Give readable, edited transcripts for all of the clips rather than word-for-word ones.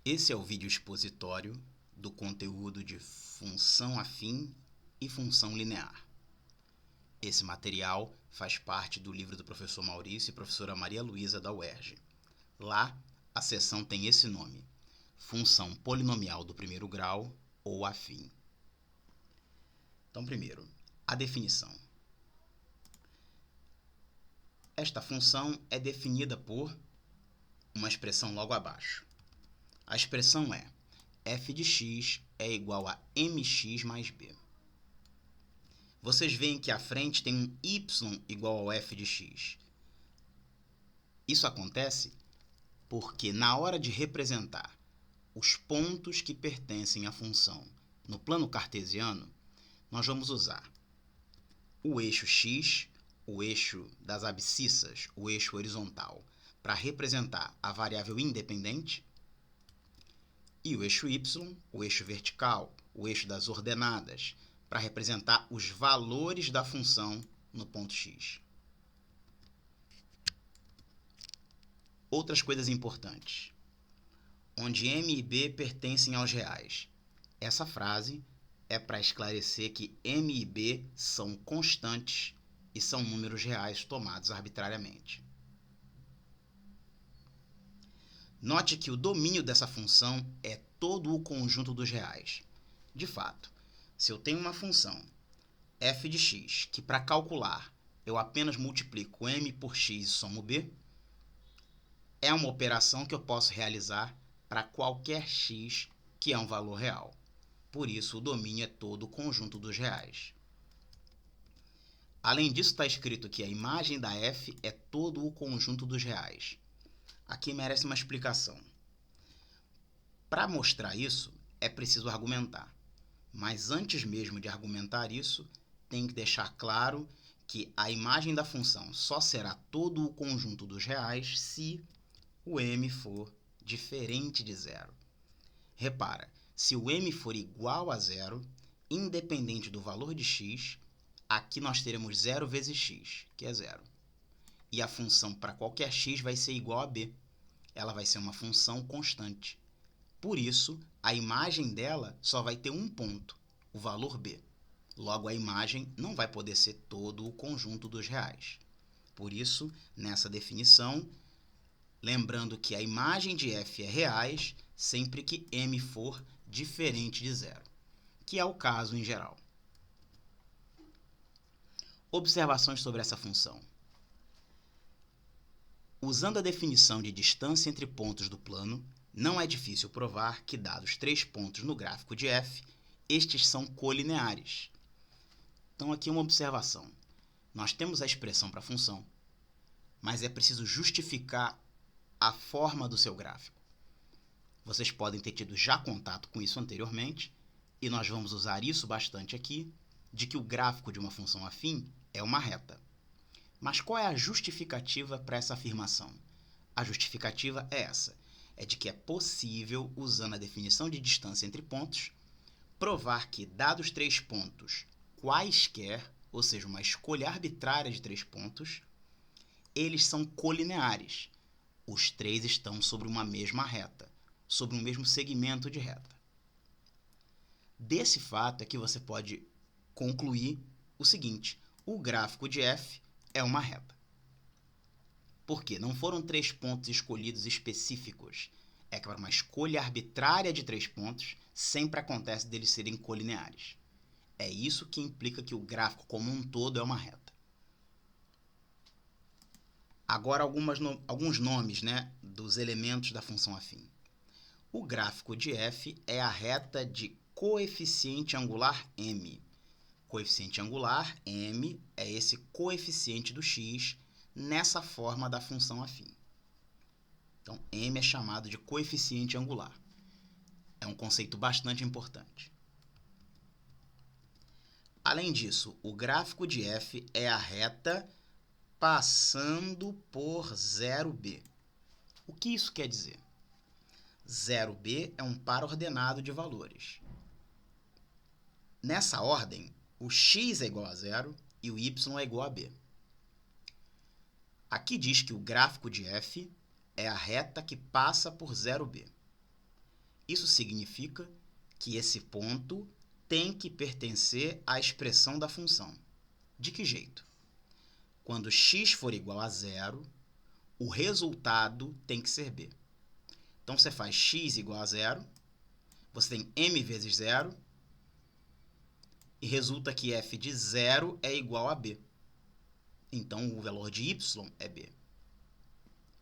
Esse é o vídeo expositório do conteúdo de função afim e função linear. Esse material faz parte do livro do professor Maurício e professora Maria Luísa da UERJ. Lá, a seção tem esse nome: função polinomial do primeiro grau ou afim. Então, primeiro, a definição. Esta função é definida por uma expressão logo abaixo. A expressão é: f de x é igual a mx mais b. Vocês veem que à frente tem um y igual ao f de x. Isso acontece porque na hora de representar os pontos que pertencem à função no plano cartesiano, nós vamos usar o eixo x, o eixo das abscissas, o eixo horizontal, para representar a variável independente, e o eixo y, o eixo vertical, o eixo das ordenadas, para representar os valores da função no ponto x. Outras coisas importantes. Onde m e b pertencem aos reais. Essa frase é para esclarecer que m e b são constantes e são números reais tomados arbitrariamente. Note que o domínio dessa função é todo o conjunto dos reais. De fato, se eu tenho uma função f de x, que para calcular eu apenas multiplico m por x e somo b, é uma operação que eu posso realizar para qualquer x que é um valor real. Por isso, o domínio é todo o conjunto dos reais. Além disso, está escrito que a imagem da f é todo o conjunto dos reais. Aqui merece uma explicação. Para mostrar isso, é preciso argumentar. Mas antes mesmo de argumentar isso, tem que deixar claro que a imagem da função só será todo o conjunto dos reais se o m for diferente de zero. Repara, se o m for igual a zero, independente do valor de x, aqui nós teremos 0 vezes x, que é zero. E a função para qualquer x vai ser igual a b. Ela vai ser uma função constante. Por isso, a imagem dela só vai ter um ponto, o valor b. Logo, a imagem não vai poder ser todo o conjunto dos reais. Por isso, nessa definição, lembrando que a imagem de f é reais sempre que m for diferente de zero, que é o caso em geral. Observações sobre essa função. Usando a definição de distância entre pontos do plano, não é difícil provar que, dados 3 pontos no gráfico de f, estes são colineares. Então, aqui uma observação. Nós temos a expressão para a função, mas é preciso justificar a forma do seu gráfico. Vocês podem ter tido já contato com isso anteriormente, e nós vamos usar isso bastante aqui, de que o gráfico de uma função afim é uma reta. Mas qual é a justificativa para essa afirmação? A justificativa é essa, é de que é possível, usando a definição de distância entre pontos, provar que, dados 3 pontos quaisquer, ou seja, uma escolha arbitrária de 3 pontos, eles são colineares. Os 3 estão sobre uma mesma reta, sobre um mesmo segmento de reta. Desse fato é que você pode concluir o seguinte: o gráfico de f é uma reta. Por quê? Não foram 3 pontos escolhidos específicos. É que para uma escolha arbitrária de 3 pontos, sempre acontece deles serem colineares. É isso que implica que o gráfico como um todo é uma reta. Agora, alguns nomes, dos elementos da função afim. O gráfico de f é a reta de coeficiente angular m. Coeficiente angular, m, é esse coeficiente do x nessa forma da função afim. Então, m é chamado de coeficiente angular. É um conceito bastante importante. Além disso, o gráfico de f é a reta passando por 0b. O que isso quer dizer? 0b é um par ordenado de valores. Nessa ordem, o x é igual a 0 e o y é igual a b. Aqui diz que o gráfico de f é a reta que passa por 0b. Isso significa que esse ponto tem que pertencer à expressão da função. De que jeito? Quando x for igual a zero, o resultado tem que ser b. Então, você faz x igual a zero, você tem m vezes zero, e resulta que f de zero é igual a b. Então, o valor de y é b.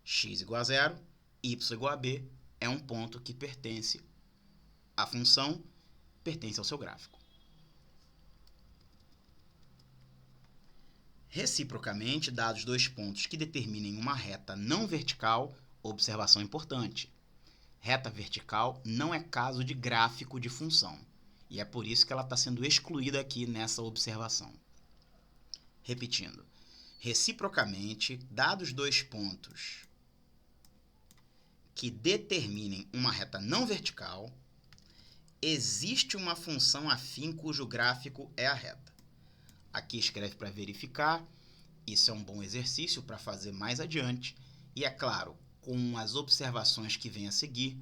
X igual a zero, y igual a b, é um ponto que pertence à função, pertence ao seu gráfico. Reciprocamente, dados dois pontos que determinem uma reta não vertical, observação importante. Reta vertical não é caso de gráfico de função, e é por isso que ela está sendo excluída aqui nessa observação. Repetindo, reciprocamente, dados dois pontos que determinem uma reta não vertical, existe uma função afim cujo gráfico é a reta. Aqui escreve para verificar, isso é um bom exercício para fazer mais adiante, e é claro, com as observações que vêm a seguir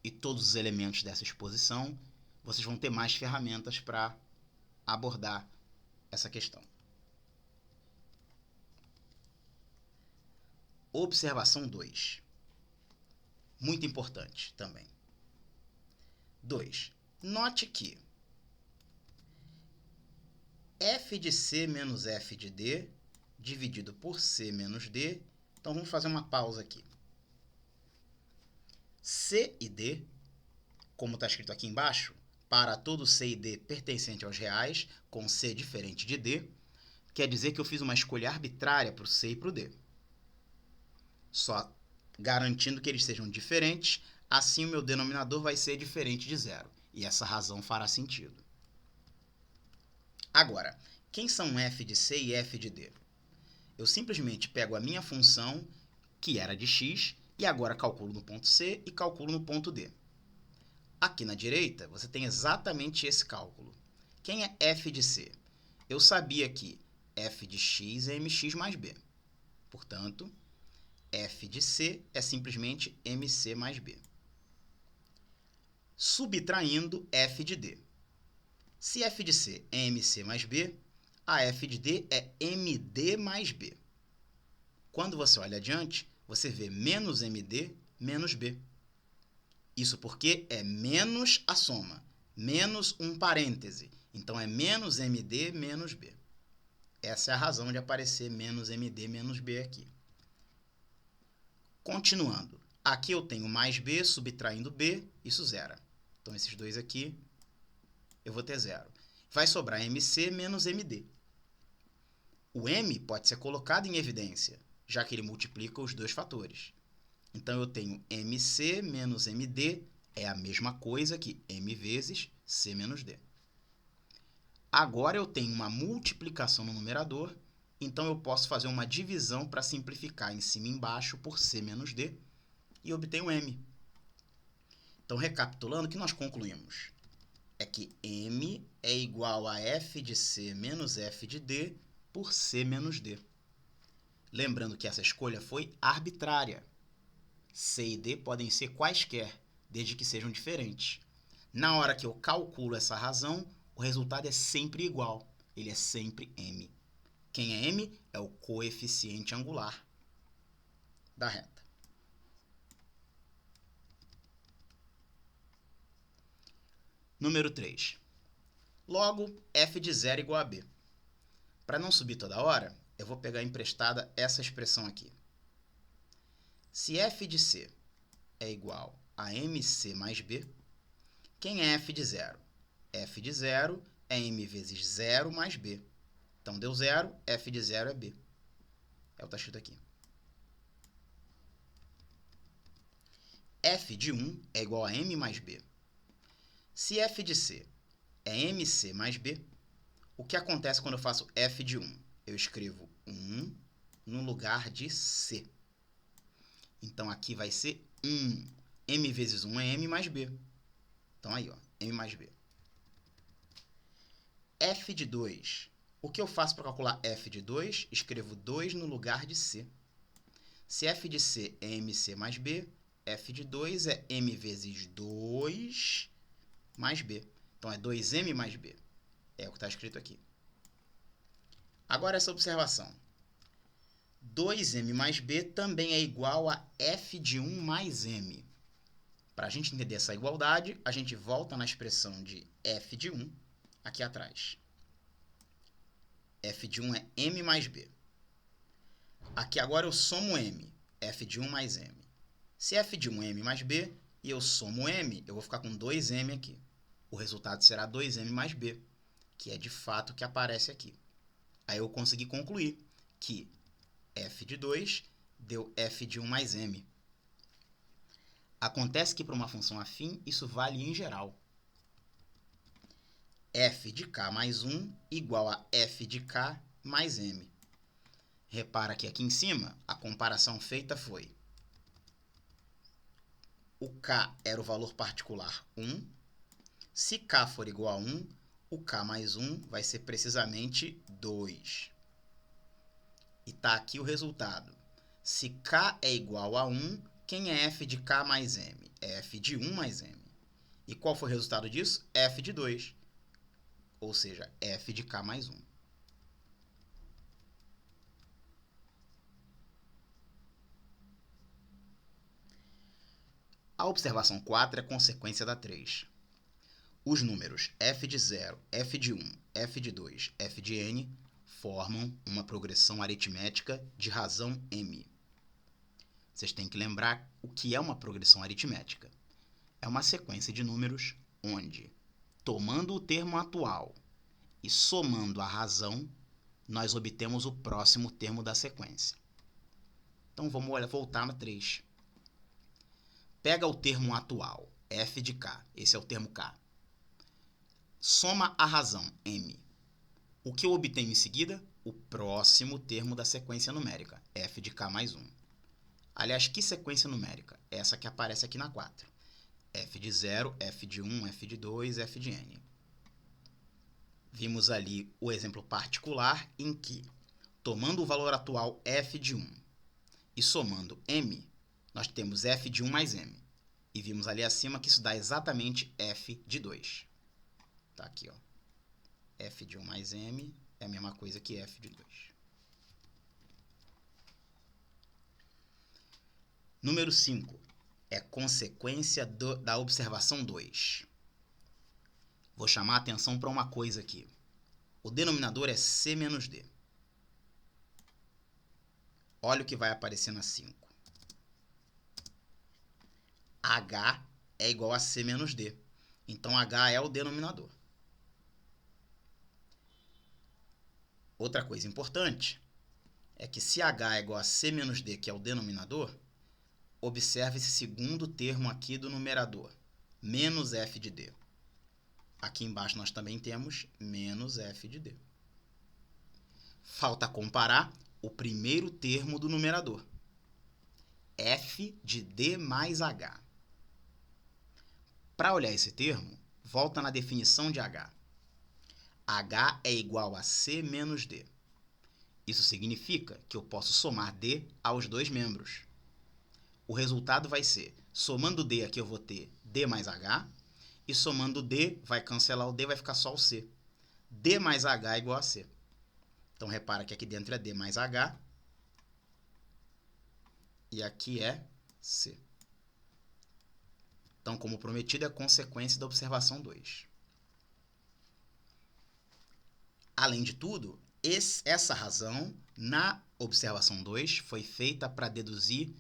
e todos os elementos dessa exposição, vocês vão ter mais ferramentas para abordar essa questão. Observação 2. Muito importante também. 2. Note que f de c menos f de d dividido por c menos d. Então, vamos fazer uma pausa aqui. C e d, como está escrito aqui embaixo, para todo c e d pertencente aos reais, com c diferente de d, quer dizer que eu fiz uma escolha arbitrária para o c e para o d. Só garantindo que eles sejam diferentes, assim o meu denominador vai ser diferente de zero. E essa razão fará sentido. Agora, quem são f de c e f de d? Eu simplesmente pego a minha função, que era de x, e agora calculo no ponto C e calculo no ponto D. Aqui na direita, você tem exatamente esse cálculo. Quem é f de C? Eu sabia que f de x é mx mais b. Portanto, f de C é simplesmente mc mais b. Subtraindo f de D. Se f de C é mc mais b, a f de D é md mais b. Quando você olha adiante, você vê menos md menos b. Isso porque é menos a soma, menos um parêntese. Então, é menos md menos b. Essa é a razão de aparecer menos md menos b aqui. Continuando, aqui eu tenho mais b, subtraindo b, isso zera. Então, esses dois aqui, eu vou ter zero. Vai sobrar mc menos md. O m pode ser colocado em evidência, já que ele multiplica os dois fatores. Então, eu tenho mc menos md é a mesma coisa que m vezes c menos d. Agora, eu tenho uma multiplicação no numerador, então eu posso fazer uma divisão para simplificar em cima e embaixo por c menos d e obtenho m. Então, recapitulando, o que nós concluímos? É que m é igual a f de c menos f de d por c menos d. Lembrando que essa escolha foi arbitrária. C e D podem ser quaisquer, desde que sejam diferentes. Na hora que eu calculo essa razão, o resultado é sempre igual. Ele é sempre m. Quem é m? É o coeficiente angular da reta. Número 3. Logo, f de 0 igual a b. Para não subir toda hora, eu vou pegar emprestada essa expressão aqui. Se f de c é igual a mc mais b, quem é f de 0? F de 0 é m vezes 0 mais b. Então, deu 0, f de 0 é b. É o que está escrito aqui. F de 1 é igual a m mais b. Se f de c é mc mais b, o que acontece quando eu faço f de 1? Eu escrevo 1 no lugar de c. Então, aqui vai ser 1. M vezes 1 é m mais b. Então, aí, ó, m mais b. F de 2. O que eu faço para calcular f de 2? Escrevo 2 no lugar de c. Se f de c é mc mais b, f de 2 é m vezes 2 mais b. Então, é 2m mais b. É o que está escrito aqui. Agora, essa observação. 2m mais b também é igual a f de 1 mais m. Para a gente entender essa igualdade, a gente volta na expressão de f de 1 aqui atrás. F de 1 é m mais b. Aqui agora eu somo m, f de 1 mais m. Se f de 1 é m mais b, e eu somo m, eu vou ficar com 2m aqui. O resultado será 2m mais b, que é de fato o que aparece aqui. Aí eu consegui concluir que f de 2 deu f de 1 mais m. Acontece que para uma função afim, isso vale em geral. F de k mais 1 igual a f de k mais m. Repara que aqui em cima, a comparação feita foi: o k era o valor particular 1. Se k for igual a 1, o k mais 1 vai ser precisamente 2. E está aqui o resultado. Se k é igual a 1, quem é f de k mais m? É f de 1 mais m. E qual foi o resultado disso? F de 2. Ou seja, f de k mais 1. A observação 4 é consequência da 3. Os números f de 0, f de 1, f de 2, f de n formam uma progressão aritmética de razão m. Vocês têm que lembrar o que é uma progressão aritmética. É uma sequência de números onde, tomando o termo atual e somando a razão, nós obtemos o próximo termo da sequência. Então, vamos voltar na 3. Pega o termo atual, f de k, esse é o termo k. Soma a razão, m. O que eu obtenho em seguida? O próximo termo da sequência numérica, f de k mais 1. Aliás, que sequência numérica? Essa que aparece aqui na 4. F de 0, f de 1, f de 2, f de n. Vimos ali o exemplo particular em que, tomando o valor atual f de 1 e somando m, nós temos f de 1 mais m. E vimos ali acima que isso dá exatamente f de 2. Tá aqui, ó. F de 1 mais m é a mesma coisa que f de 2. Número 5 é consequência da observação 2. Vou chamar a atenção para uma coisa aqui. O denominador é c menos d. Olha o que vai aparecer na 5. H é igual a c menos d. Então, H é o denominador. Outra coisa importante é que se H é igual a c menos d, que é o denominador, observe esse segundo termo aqui do numerador, menos f de d. Aqui embaixo nós também temos menos f de d. Falta comparar o primeiro termo do numerador, f de d mais h. Para olhar esse termo, volta na definição de h. H é igual a c menos d. Isso significa que eu posso somar d aos dois membros. O resultado vai ser, somando d aqui eu vou ter d mais h, e somando d, vai cancelar o d, vai ficar só o c. D mais h é igual a c. Então, repara que aqui dentro é d mais h, e aqui é c. Então, como prometido, é consequência da observação 2. Além de tudo, essa razão, na observação 2, foi feita para deduzir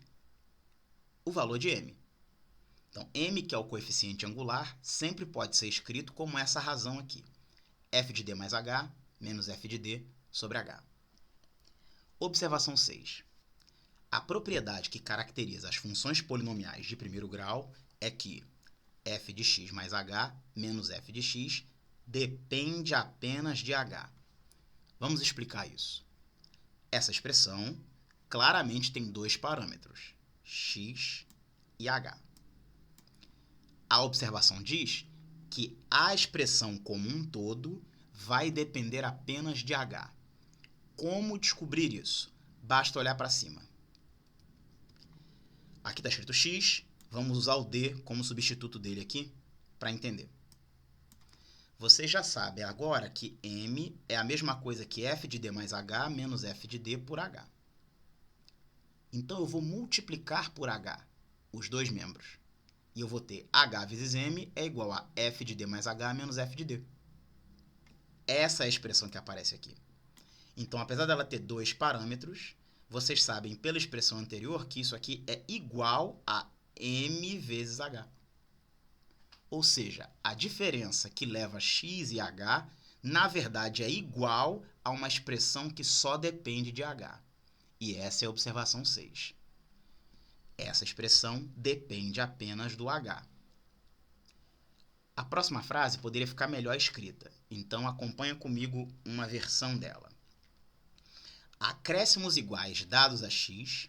o valor de m. Então, m, que é o coeficiente angular, sempre pode ser escrito como essa razão aqui. F de d mais h menos f de d sobre h. Observação 6. A propriedade que caracteriza as funções polinomiais de primeiro grau é que f de x mais h menos f de x depende apenas de h. Vamos explicar isso. Essa expressão claramente tem dois parâmetros, x e h. A observação diz que a expressão como um todo vai depender apenas de h. Como descobrir isso? Basta olhar para cima. Aqui está escrito x, Vamos usar o D como substituto dele aqui para entender. Você já sabe agora que M é a mesma coisa que f de D mais H menos f de D por H. Então, eu vou multiplicar por H os dois membros. E eu vou ter H vezes M é igual a f de D mais H menos f de D. Essa é a expressão que aparece aqui. Então, apesar dela ter dois parâmetros, vocês sabem pela expressão anterior que isso aqui é igual a M vezes H. Ou seja, a diferença que leva x e h, na verdade, é igual a uma expressão que só depende de h. E essa é a observação 6. Essa expressão depende apenas do h. A próxima frase poderia ficar melhor escrita, então acompanha comigo uma versão dela. Acréscimos iguais dados a x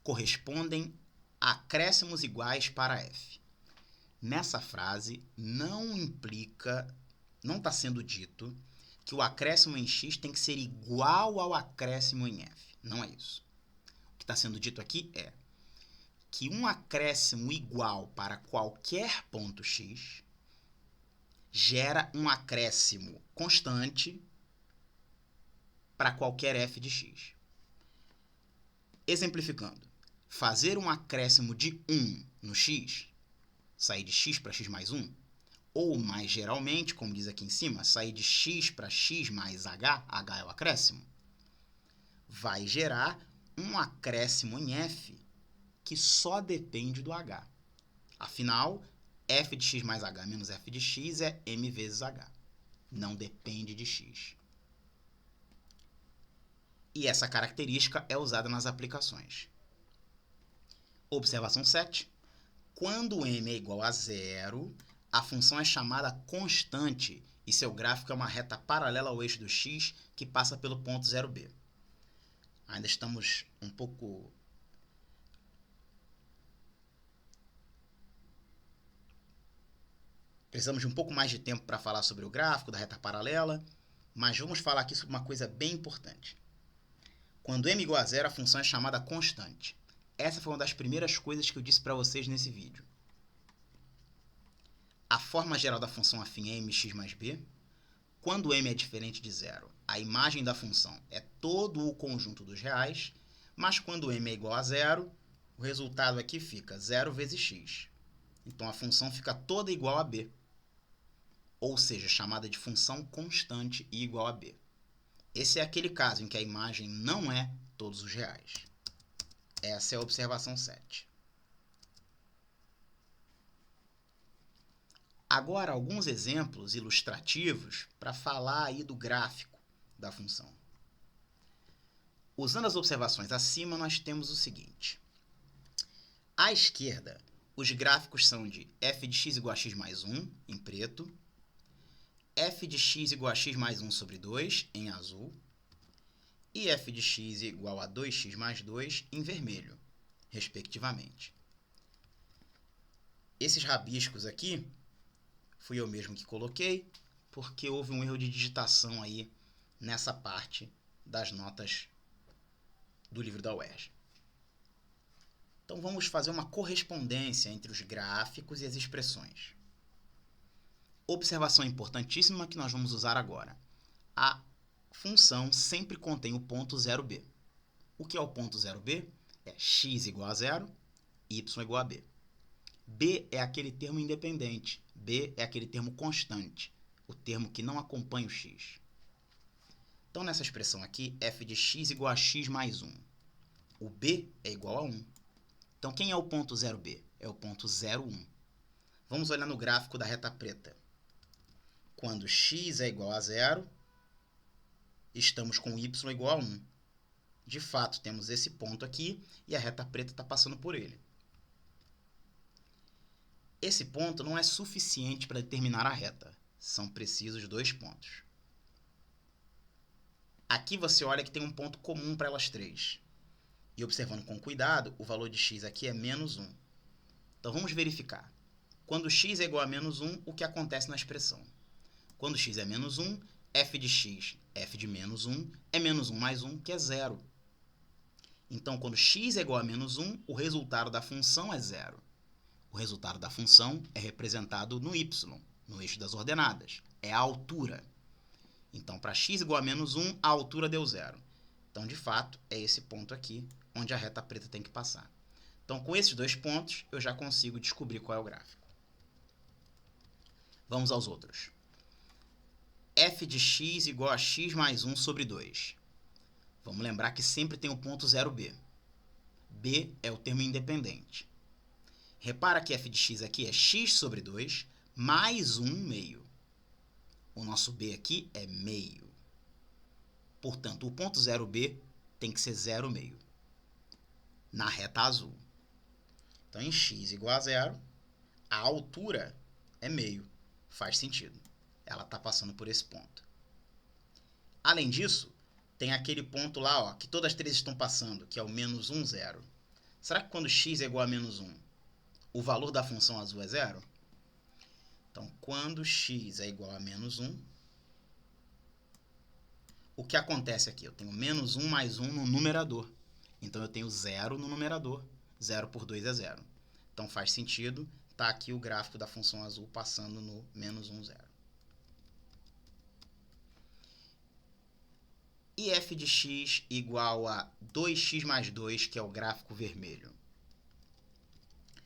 correspondem a acréscimos iguais para f. Nessa frase, não está sendo dito que o acréscimo em x tem que ser igual ao acréscimo em f. Não é isso. O que está sendo dito aqui é que um acréscimo igual para qualquer ponto x gera um acréscimo constante para qualquer f de x. Exemplificando, fazer um acréscimo de 1 no x, sair de x para x mais 1, ou mais geralmente, como diz aqui em cima, sair de x para x mais h, h é o acréscimo, vai gerar um acréscimo em f que só depende do h. Afinal, f de x mais h menos f de x é m vezes h. Não depende de x. E essa característica é usada nas aplicações. Observação 7. Quando m é igual a zero, a função é chamada constante e seu gráfico é uma reta paralela ao eixo do x que passa pelo ponto 0b. Ainda estamos um pouco... Precisamos de um pouco mais de tempo para falar sobre o gráfico da reta paralela, mas vamos falar aqui sobre uma coisa bem importante. Quando m é igual a zero, a função é chamada constante. Essa foi uma das primeiras coisas que eu disse para vocês nesse vídeo. A forma geral da função afim é mx mais b. Quando m é diferente de zero, a imagem da função é todo o conjunto dos reais, mas quando m é igual a zero, o resultado aqui fica 0 vezes x. Então, a função fica toda igual a b, ou seja, chamada de função constante e igual a b. Esse é aquele caso em que a imagem não é todos os reais. Essa é a observação 7. Agora, alguns exemplos ilustrativos para falar aí do gráfico da função. Usando as observações acima, nós temos o seguinte. À esquerda, os gráficos são de f de x igual a x mais 1, em preto, f de x igual a x mais 1 sobre 2, em azul, e f de x igual a 2x mais 2, em vermelho, respectivamente. Esses rabiscos aqui, fui eu mesmo que coloquei, porque houve um erro de digitação aí nessa parte das notas do livro da UERJ. Então, vamos fazer uma correspondência entre os gráficos e as expressões. Observação importantíssima que nós vamos usar agora. A função sempre contém o ponto 0b. O que é o ponto 0b? É x igual a 0, y igual a b. B é aquele termo independente. B é aquele termo constante, o termo que não acompanha o x. Então, nessa expressão aqui, f de x igual a x mais 1. O b é igual a 1. Então, quem é o ponto 0b? É o ponto 0,1. Vamos olhar no gráfico da reta preta. Quando x é igual a 0, estamos com y igual a 1. De fato, temos esse ponto aqui e a reta preta está passando por ele. Esse ponto não é suficiente para determinar a reta. São precisos 2 pontos. Aqui você olha que tem um ponto comum para elas três. E observando com cuidado, o valor de x aqui é menos 1. Então, vamos verificar. Quando x é igual a menos 1, o que acontece na expressão? Quando x é menos 1, f de x, f de menos 1, é menos 1 mais 1, que é 0. Então, quando x é igual a menos 1, o resultado da função é 0. O O resultado da função é representado no y, no eixo das ordenadas. É a altura. Então, para x igual a menos 1, a altura deu 0. Então, de fato, é esse ponto aqui onde a reta preta tem que passar. Então, com esses dois pontos, eu já consigo descobrir qual é o gráfico. Vamos aos outros. f de x igual a x mais 1 sobre 2. Vamos lembrar que sempre tem o ponto 0b. B é o termo independente. Repara que f de x aqui é x sobre 2 mais 1 meio. O nosso b aqui é meio. Portanto, o ponto 0b tem que ser 0 meio. Na reta azul. Então, em x igual a 0, a altura é meio. Faz sentido. Ela está passando por esse ponto. Além disso, tem aquele ponto lá, ó, que todas as três estão passando, que é o menos 1, 0. Será que quando x é igual a menos 1, o valor da função azul é 0? Então, quando x é igual a menos 1, o que acontece aqui? Eu tenho menos 1 mais 1 no numerador. Então, eu tenho 0 no numerador. 0 por 2 é 0. Então, faz sentido. Está aqui o gráfico da função azul passando no menos 1, 0. E f de x igual a 2x mais 2, que é o gráfico vermelho.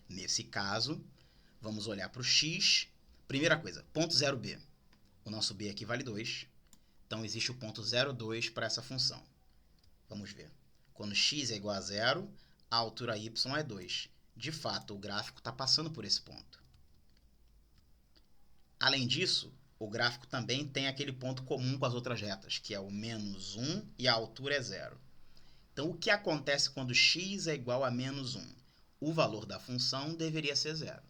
Nesse caso, vamos olhar para o x. Primeira coisa, ponto 0b. O nosso b aqui vale 2. Então, existe o ponto 0,2 para essa função. Vamos ver. Quando x é igual a 0, a altura y é 2. De fato, o gráfico está passando por esse ponto. Além disso, o gráfico também tem aquele ponto comum com as outras retas, que é o menos 1 e a altura é 0. Então, o que acontece quando x é igual a menos 1? O valor da função deveria ser 0.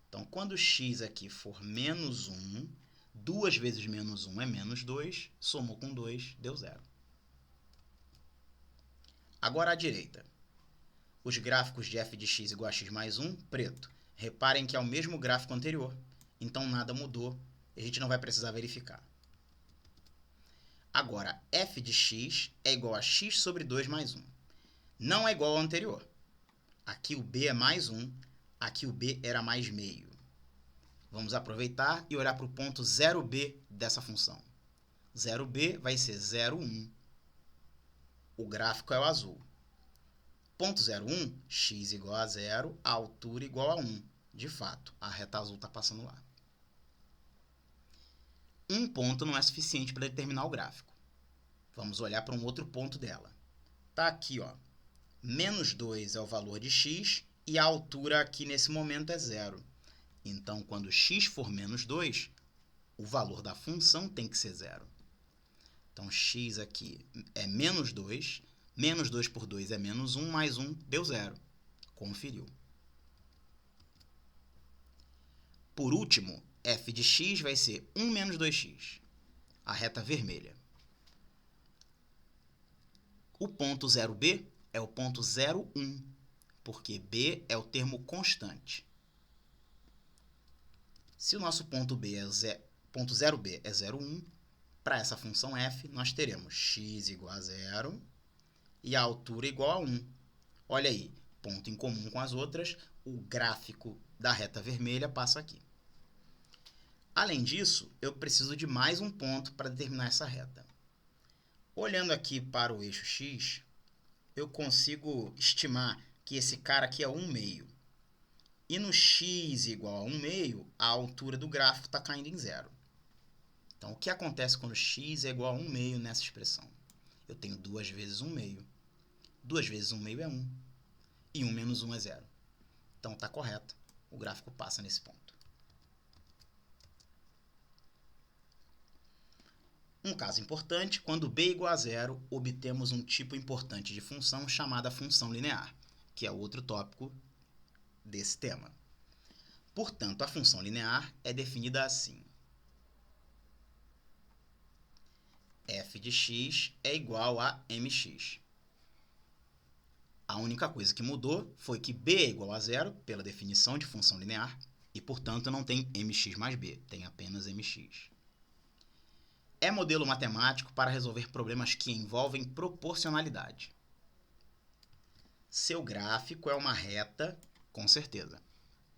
Então, quando x aqui for menos 1, 2 vezes menos 1 é menos 2, somou com 2, deu 0. Agora à direita. Os gráficos de f de x igual a x mais 1, preto. Reparem que é o mesmo gráfico anterior. Então, nada mudou. A gente não vai precisar verificar. Agora, f de x é igual a x sobre 2 mais 1. Não é igual ao anterior. Aqui o b é mais 1. Aqui o b era mais meio. Vamos aproveitar e olhar para o ponto 0b dessa função. 0b vai ser 0,1. O gráfico é o azul. Ponto 0,1, x igual a 0, a altura igual a 1. De fato, a reta azul está passando lá. Um ponto não é suficiente para determinar o gráfico. Vamos olhar para um outro ponto dela. Está aqui, ó. Menos 2 é o valor de x e a altura aqui nesse momento é 0. Então, quando x for menos 2, o valor da função tem que ser 0. Então, x aqui é menos 2. Menos 2 por 2 é menos 1, mais 1 deu 0. Conferiu. Por último, f de x vai ser 1 menos 2x, a reta vermelha. O ponto 0b é o ponto 0,1, porque b é o termo constante. Se o nosso ponto 0b é 0,1, para essa função f, nós teremos x igual a 0 e a altura igual a 1. Olha aí, ponto em comum com as outras, o gráfico da reta vermelha passa aqui. Além disso, eu preciso de mais um ponto para determinar essa reta. Olhando aqui para o eixo x, eu consigo estimar que esse cara aqui é 1 meio. E no x igual a 1 meio, a altura do gráfico está caindo em 0. Então, o que acontece quando x é igual a 1 meio nessa expressão? Eu tenho 2 vezes 1 meio. 2 vezes 1 meio é 1. E 1 menos 1 é 0. Então, está correto. O gráfico passa nesse ponto. Um caso importante, quando b igual a 0, obtemos um tipo importante de função chamada função linear, que é outro tópico desse tema. Portanto, a função linear é definida assim. f de x é igual a mx. A única coisa que mudou foi que b é igual a 0, pela definição de função linear, e, portanto, não tem mx mais b, tem apenas mx. É modelo matemático para resolver problemas que envolvem proporcionalidade. Seu gráfico é uma reta Com certeza.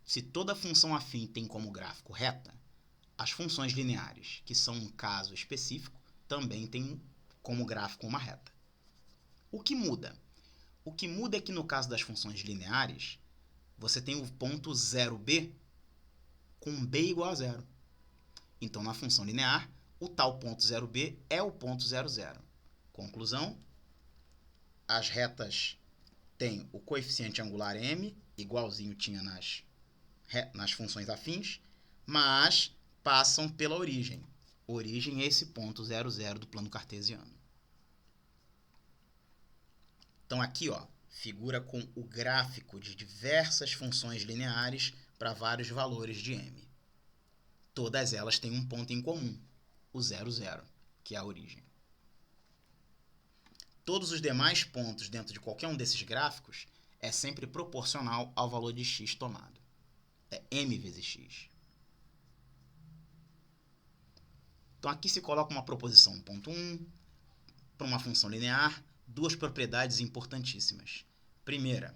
Se toda função afim tem como gráfico reta, as funções lineares, que são um caso específico, também têm como gráfico uma reta. O que muda? O que muda é que no caso das funções lineares, você tem o ponto 0b com b igual a zero. Então, na função linear, o tal ponto 0b é o ponto 0, 0. Conclusão, as retas têm o coeficiente angular m, igualzinho tinha nas funções afins, mas passam pela origem. Origem é esse ponto 0, 0 do plano cartesiano. Então aqui, ó, figura com o gráfico de diversas funções lineares para vários valores de m. Todas elas têm um ponto em comum, o 0, 0, que é a origem. Todos os demais pontos dentro de qualquer um desses gráficos é sempre proporcional ao valor de x tomado. É m vezes x. Então aqui se coloca uma proposição 1.1 para uma função linear, duas propriedades importantíssimas. Primeira,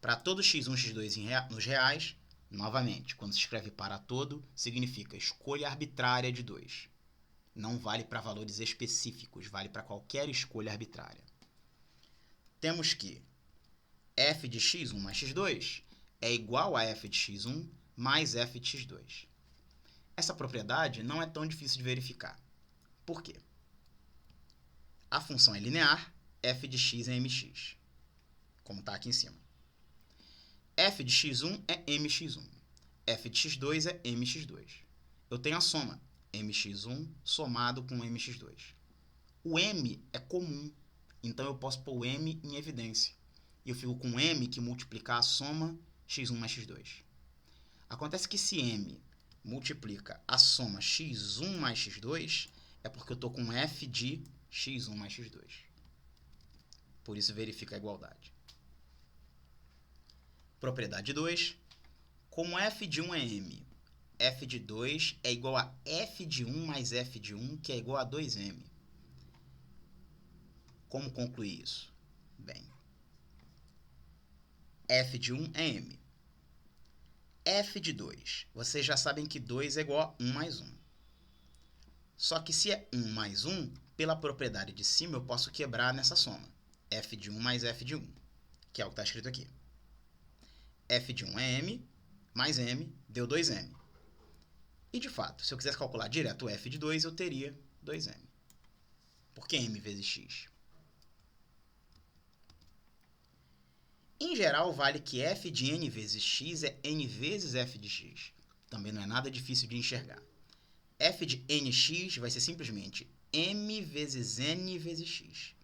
para todo x1, x2 nos reais, novamente, quando se escreve para todo, significa escolha arbitrária de 2. Não vale para valores específicos, vale para qualquer escolha arbitrária. Temos que f de x1 mais x2 é igual a f de x1 mais f de x2. Essa propriedade não é tão difícil de verificar. Por quê? A função é linear, f de x é mx, como está aqui em cima. F de x1 é mx1, f de x2 é mx2. Eu tenho a soma, mx1 somado com mx2. O m é comum, então eu posso pôr o m em evidência. E eu fico com m que multiplicar a soma x1 mais x2. Acontece que se m multiplica a soma x1 mais x2, é porque eu estou com f de x1 mais x2. Por isso verifica a igualdade. Propriedade 2. Como f de 1 é m, f de 2 é igual a f de 1 mais f de 1, que é igual a 2m. Como concluir isso? Bem, f de 1 é m. F de 2, vocês já sabem que 2 é igual a 1 mais 1. Só que se é 1 mais 1, pela propriedade de cima eu posso quebrar nessa soma. F de 1 mais f de 1, que é o que está escrito aqui. F de 1 é m, mais m, deu 2m. E de fato, se eu quisesse calcular direto o f de 2, eu teria 2m. Por que m vezes x? Em geral, vale que f de n vezes x é n vezes f de x. Também não é nada difícil de enxergar. F de nx vai ser simplesmente m vezes n vezes x.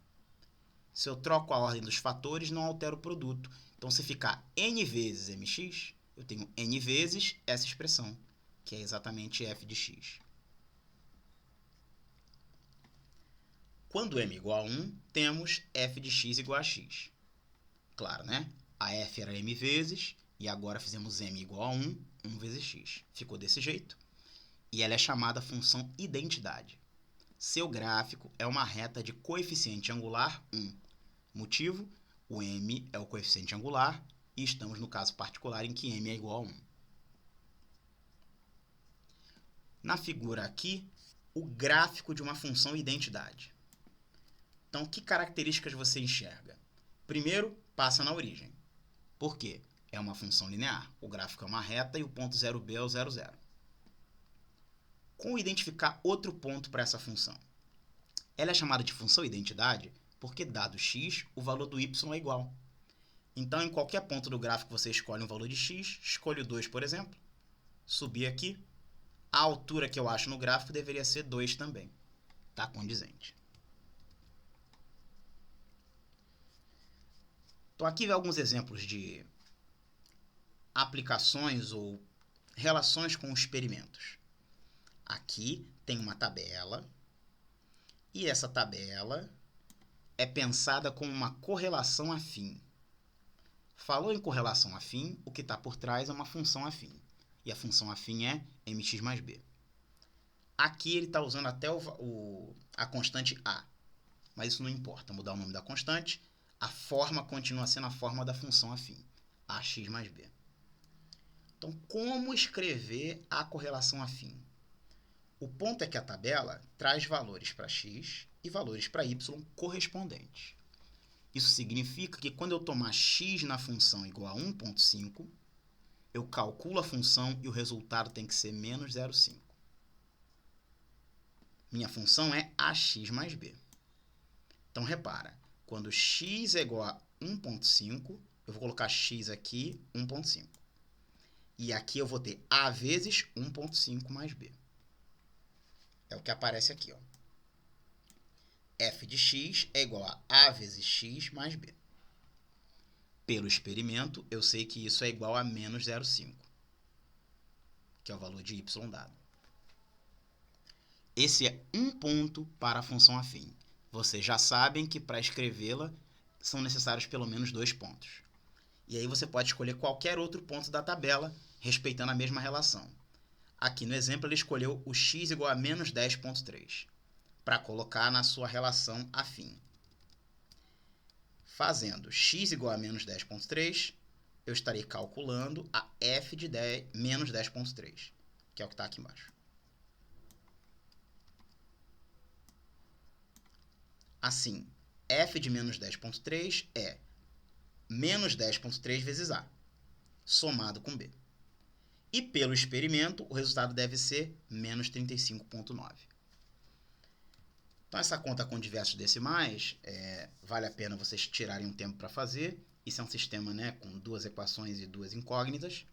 Se eu troco a ordem dos fatores, não altero o produto. Então, se ficar n vezes mx, eu tenho n vezes essa expressão, que é exatamente f de x. Quando m igual a 1, temos f de x igual a x. Claro, né? A f era m vezes, e agora fizemos m igual a 1, 1 vezes x. Ficou desse jeito. E ela é chamada função identidade. Seu gráfico é uma reta de coeficiente angular 1. Motivo? O m é o coeficiente angular, e estamos no caso particular em que m é igual a 1. Na figura aqui, o gráfico de uma função identidade. Então, que características você enxerga? Primeiro, passa na origem. Por quê? É uma função linear. O gráfico é uma reta e o ponto 0b é o 0, 0. Como identificar outro ponto para essa função? Ela é chamada de função identidade porque, dado x, o valor do y é igual. Então, em qualquer ponto do gráfico você escolhe um valor de x, escolho 2, por exemplo, subir aqui, a altura que eu acho no gráfico deveria ser 2 também. Está condizente. Então, aqui vem alguns exemplos de aplicações ou relações com experimentos. Aqui tem uma tabela, e essa tabela é pensada como uma correlação afim. Falou em correlação afim, o que está por trás é uma função afim. E a função afim é mx mais b. Aqui ele está usando até a constante a. Mas isso não importa, mudar o nome da constante, a forma continua sendo a forma da função afim. AX mais B. Então, como escrever a correlação afim? O ponto é que a tabela traz valores para x e valores para y correspondentes. Isso significa que quando eu tomar x na função igual a 1,5, eu calculo a função e o resultado tem que ser menos 0,5. Minha função é ax mais b. Então, repara, quando x é igual a 1,5, eu vou colocar x aqui, 1,5. E aqui eu vou ter a vezes 1,5 mais b. É o que aparece aqui, ó. F de x é igual a vezes x mais b. Pelo experimento, eu sei que isso é igual a menos 0,5, que é o valor de y dado. Esse é um ponto para a função afim. Vocês já sabem que para escrevê-la são necessários pelo menos 2 pontos. E aí você pode escolher qualquer outro ponto da tabela, respeitando a mesma relação. Aqui no exemplo ele escolheu o x igual a menos 10,3, para colocar na sua relação afim. Fazendo x igual a menos 10,3, eu estarei calculando a f de menos 10,3, que é o que está aqui embaixo. Assim, f de menos 10,3 é menos 10,3 vezes a, somado com b. E pelo experimento, o resultado deve ser menos 35,9. Então, essa conta com diversos decimais, vale a pena vocês tirarem um tempo para fazer. Isso é um sistema, né, com 2 equações e 2 incógnitas.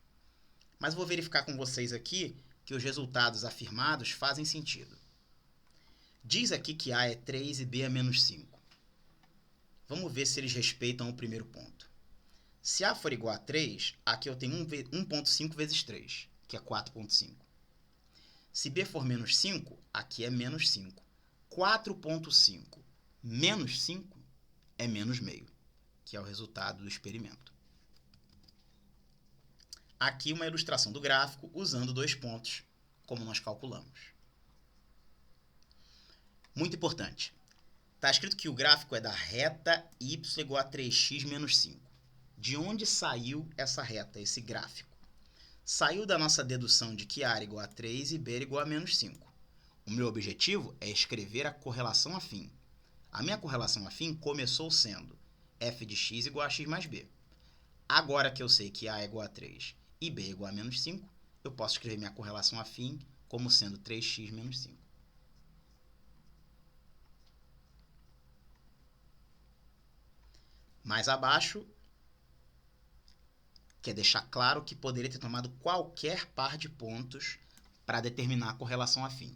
Mas vou verificar com vocês aqui que os resultados afirmados fazem sentido. Diz aqui que A é 3 e B é menos 5. Vamos ver se eles respeitam o primeiro ponto. Se A for igual a 3, aqui eu tenho 1,5 vezes 3, que é 4,5. Se B for menos 5, aqui é menos 5. 4,5 menos 5 é menos meio, que é o resultado do experimento. Aqui uma ilustração do gráfico usando 2 pontos, como nós calculamos. Muito importante. Está escrito que o gráfico é da reta y igual a 3x menos 5. De onde saiu essa reta, esse gráfico? Saiu da nossa dedução de que A era igual a 3 e B era igual a menos 5. O meu objetivo é escrever a correlação afim. A minha correlação afim começou sendo f de x igual a x mais b. Agora que eu sei que A é igual a 3 e B é igual a menos 5, eu posso escrever minha correlação afim como sendo 3x menos 5. Mais abaixo, quer deixar claro que poderia ter tomado qualquer par de pontos para determinar a correlação afim.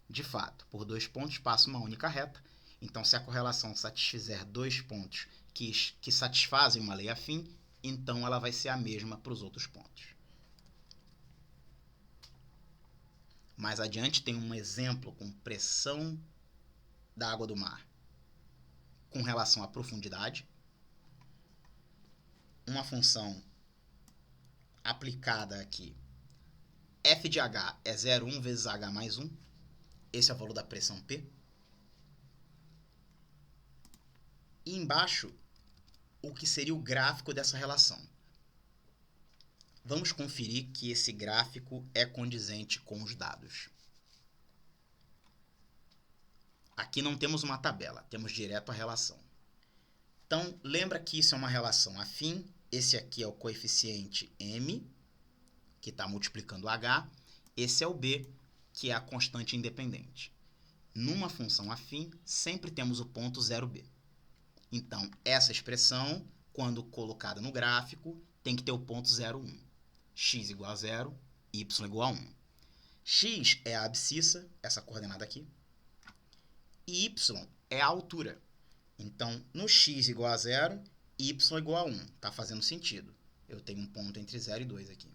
De fato, por 2 pontos passa uma única reta, então se a correlação satisfizer 2 pontos que satisfazem uma lei afim, então ela vai ser a mesma para os outros pontos. Mais adiante tem um exemplo com pressão da água do mar com relação à profundidade. Uma função aplicada aqui, f de h é 0,1 vezes h mais 1. Esse é o valor da pressão P. E embaixo, o que seria o gráfico dessa relação. Vamos conferir que esse gráfico é condizente com os dados. Aqui não temos uma tabela, temos direto a relação. Então, lembra que isso é uma relação afim. Esse aqui é o coeficiente m, que está multiplicando h. Esse é o b, que é a constante independente. Numa função afim, sempre temos o ponto 0b. Então, essa expressão, quando colocada no gráfico, tem que ter o ponto 0,1. X igual a 0, y igual a 1. X é a abscissa, essa coordenada aqui, e y é a altura. Então, no x igual a 0, y igual a 1. Está fazendo sentido. Eu tenho um ponto entre 0 e 2 aqui.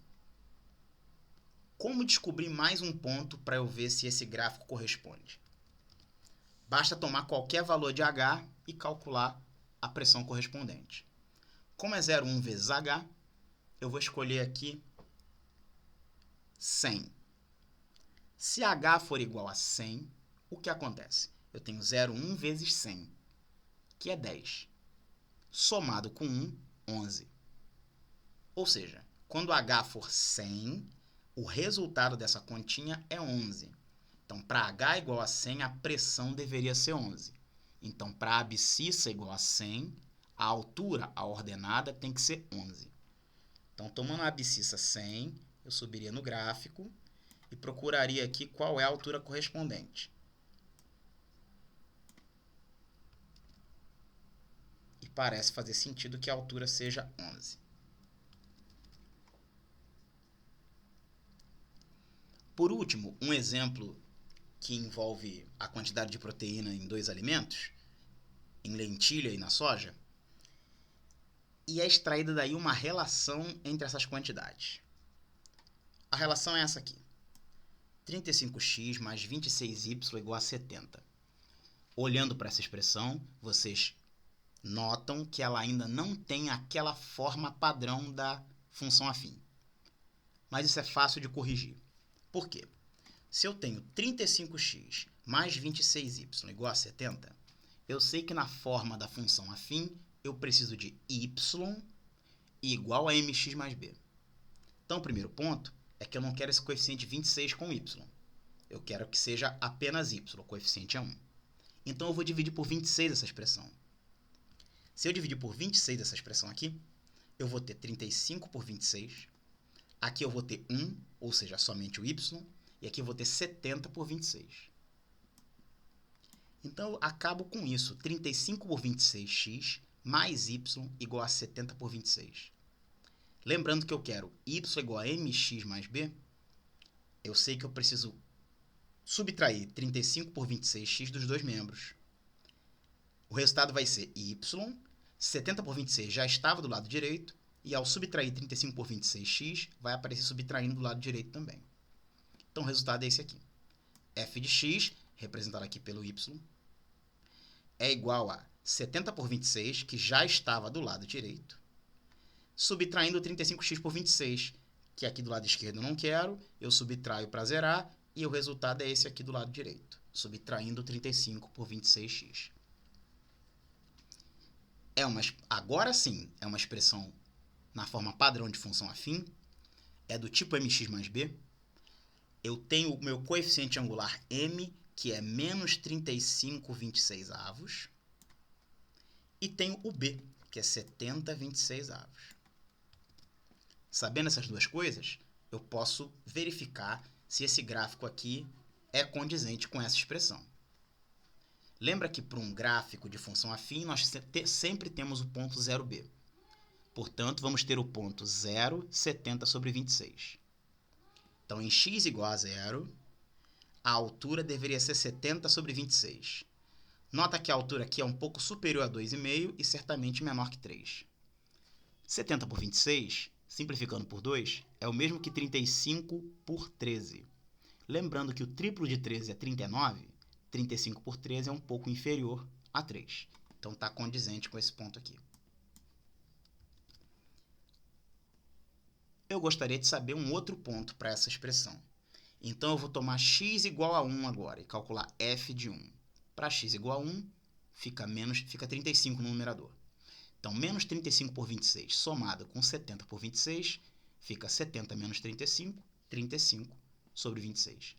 Como descobrir mais um ponto para eu ver se esse gráfico corresponde? Basta tomar qualquer valor de h e calcular a pressão correspondente. Como é 0,1 vezes h, eu vou escolher aqui 100. Se h for igual a 100, o que acontece? Eu tenho 0,1 vezes 100, que é 10. Somado com 1, 11. Ou seja, quando h for 100, o resultado dessa continha é 11. Então, para h igual a 100, a pressão deveria ser 11. Então, para a abscissa igual a 100, a altura, a ordenada, tem que ser 11. Então, tomando a abscissa 100, eu subiria no gráfico e procuraria aqui qual é a altura correspondente. E parece fazer sentido que a altura seja 11. Por último, um exemplo que envolve a quantidade de proteína em dois alimentos, em lentilha e na soja, e é extraída daí uma relação entre essas quantidades. A relação é essa aqui. 35x mais 26y igual a 70. Olhando para essa expressão, vocês notam que ela ainda não tem aquela forma padrão da função afim. Mas isso é fácil de corrigir. Por quê? Se eu tenho 35x mais 26y igual a 70, eu sei que na forma da função afim, eu preciso de y igual a mx mais b. Então, o primeiro ponto é que eu não quero esse coeficiente 26 com y. Eu quero que seja apenas y, o coeficiente é 1. Então, eu vou dividir por 26 essa expressão. Se eu dividir por 26 essa expressão aqui, eu vou ter 35 por 26. Aqui eu vou ter 1, ou seja, somente o y. E aqui eu vou ter 70 por 26. Então, eu acabo com isso. 35 por 26x mais y igual a 70 por 26. Lembrando que eu quero y igual a mx mais b, eu sei que eu preciso subtrair 35 por 26x dos dois membros. O resultado vai ser y, 70 por 26 já estava do lado direito, e ao subtrair 35 por 26x, vai aparecer subtraindo do lado direito também. Então, o resultado é esse aqui. f de x, representado aqui pelo y, é igual a 70 por 26, que já estava do lado direito, subtraindo 35x por 26, que aqui do lado esquerdo eu não quero, eu subtraio para zerar, e o resultado é esse aqui do lado direito, subtraindo 35 por 26x. Agora sim, é uma expressão na forma padrão de função afim, é do tipo mx mais b. Eu tenho o meu coeficiente angular m, que é menos 35/26, e tenho o b, que é 70/26. Sabendo essas duas coisas, eu posso verificar se esse gráfico aqui é condizente com essa expressão. Lembra que para um gráfico de função afim, nós sempre temos o ponto 0b. Portanto, vamos ter o ponto 0, 70 sobre 26. Então, em x igual a 0, a altura deveria ser 70 sobre 26. Nota que a altura aqui é um pouco superior a 2,5 e certamente menor que 3. 70 por 26, simplificando por 2, é o mesmo que 35 por 13. Lembrando que o triplo de 13 é 39, 35 por 13 é um pouco inferior a 3. Então, está condizente com esse ponto aqui. Eu gostaria de saber um outro ponto para essa expressão. Então, eu vou tomar x igual a 1 agora e calcular f de 1. Para x igual a 1, fica 35 no numerador. Então, menos 35 por 26 somado com 70 por 26, fica 70 menos 35, 35 sobre 26.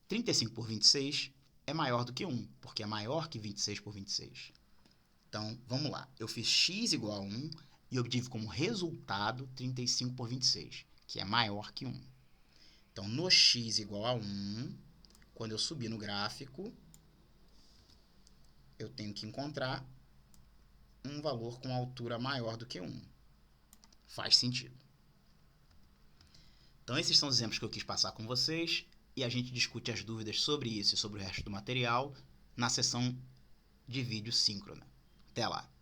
35 por 26 é maior do que 1, porque é maior que 26 por 26. Então, vamos lá. Eu fiz x igual a 1 e obtive como resultado 35 por 26, que é maior que 1. Então, no x igual a 1, quando eu subir no gráfico, eu tenho que encontrar um valor com altura maior do que 1. Faz sentido. Então, esses são os exemplos que eu quis passar com vocês, e a gente discute as dúvidas sobre isso e sobre o resto do material na sessão de vídeo síncrona. Até lá!